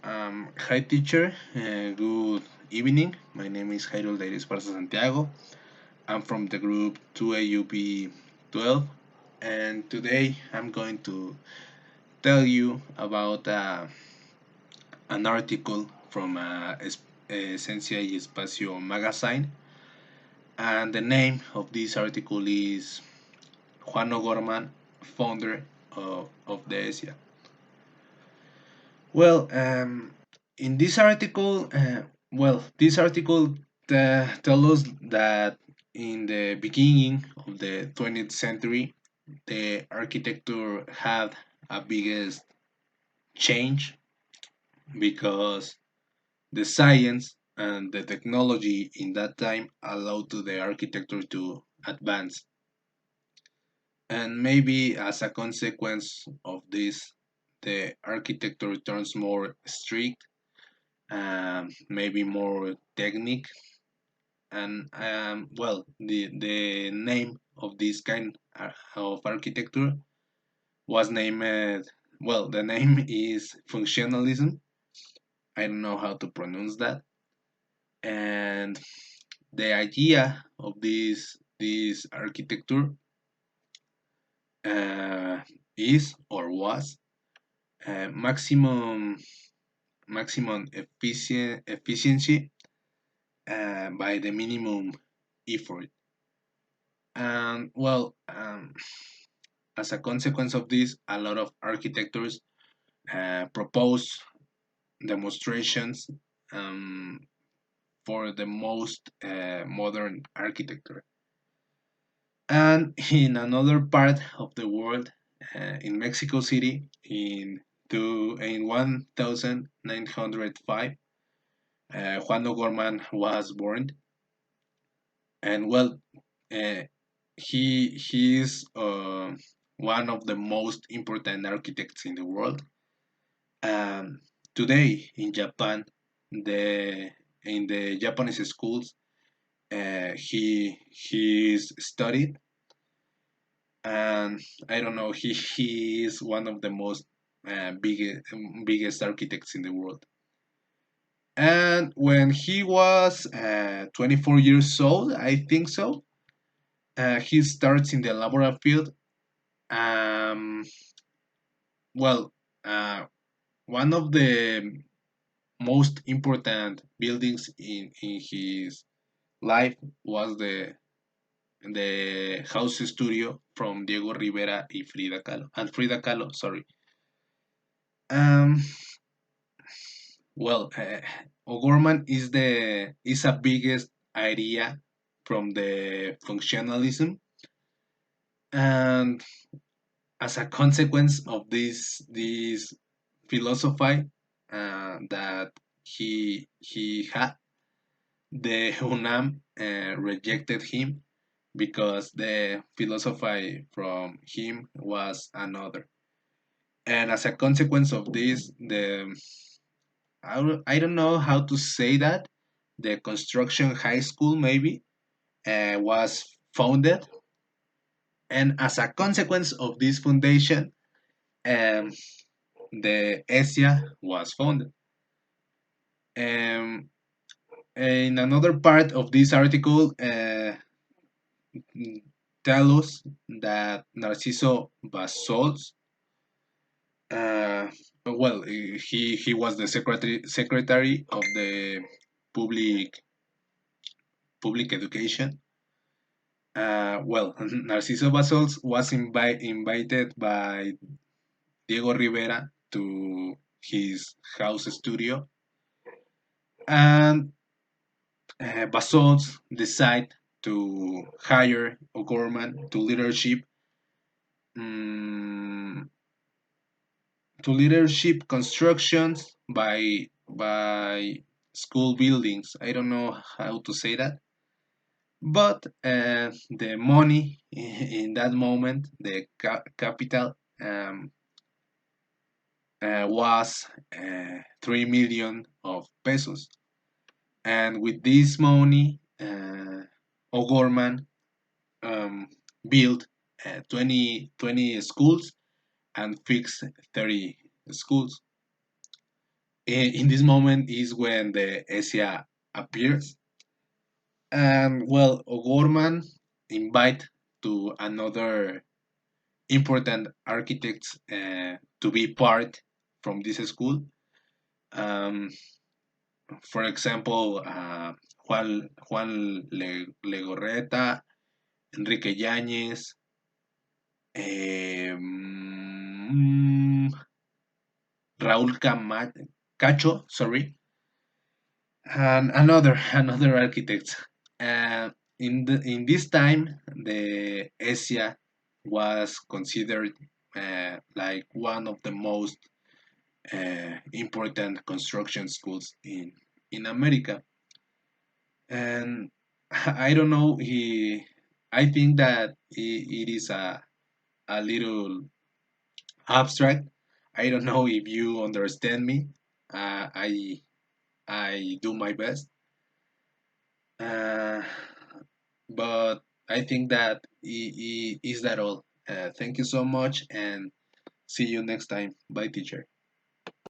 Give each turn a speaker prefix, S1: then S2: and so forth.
S1: Hi teacher, good evening. My name is Jairo de Esparza Santiago. I'm from the group 2AUB 12, and today I'm going to tell you about an article from Esencia y Espacio magazine, and the name of this article is Juan O'Gorman, founder of the ESIA. Well, in this article, this article tells us that in the beginning of the 20th century, the architecture had a biggest change because the science and the technology in that time allowed to the architecture to advance. And maybe as a consequence of this, the architecture turns more strict, maybe more technique, and the name of this kind of architecture was named. Well, the name is functionalism. I don't know how to pronounce that, and the idea of this architecture uh, is or was maximum efficiency by the minimum effort. And as a consequence of this, a lot of architects propose demonstrations um, for the most modern architecture. And in another part of the world, in Mexico City, in 1905, Juan O'Gorman was born, and uh, he is one of the most important architects in the world. Um, Today in Japan, the in the Japanese schools, he is studied, and I don't know, he is one of the most biggest architects in the world. And when he was 24 years old, I think so, he starts in the laboral field. Um, well, uh, One of the most important buildings in his life was the house studio from Diego Rivera y Frida Kahlo and Frida Kahlo. Sorry. Um. O'Gorman is a biggest idea from the functionalism, and as a consequence of this philosophy that he had, the UNAM rejected him because the philosophy from him was another. And as a consequence of this, I don't know how to say that, the construction high school maybe was founded, and as a consequence of this foundation, um, the ESIA was founded. Um, in another part of this article, tell us that Narciso Basols, uh, he was the secretary of the public public education. Narciso Basols was invited by Diego Rivera to his house studio, and Basols decided to hire O'Gorman um, to leadership constructions by school buildings. I don't know how to say that, but the money in that moment, the capital, was 3 million of pesos, and with this money, O'Gorman um, built 20 schools and fixed 30 schools. In this moment is when the Asia appears, and well, O'Gorman invite to another important architects to be part from this school. Um, for example, Juan Legorreta, Enrique Yáñez, Raúl Cacho, sorry, and another architects. And in this time, the Asia was considered like one of the most important construction schools in America. And I don't know, I think that it is a little abstract. I don't know if you understand me. I do my best. Uh, but I think that is that all. Thank you so much and see you next time. Bye, teacher.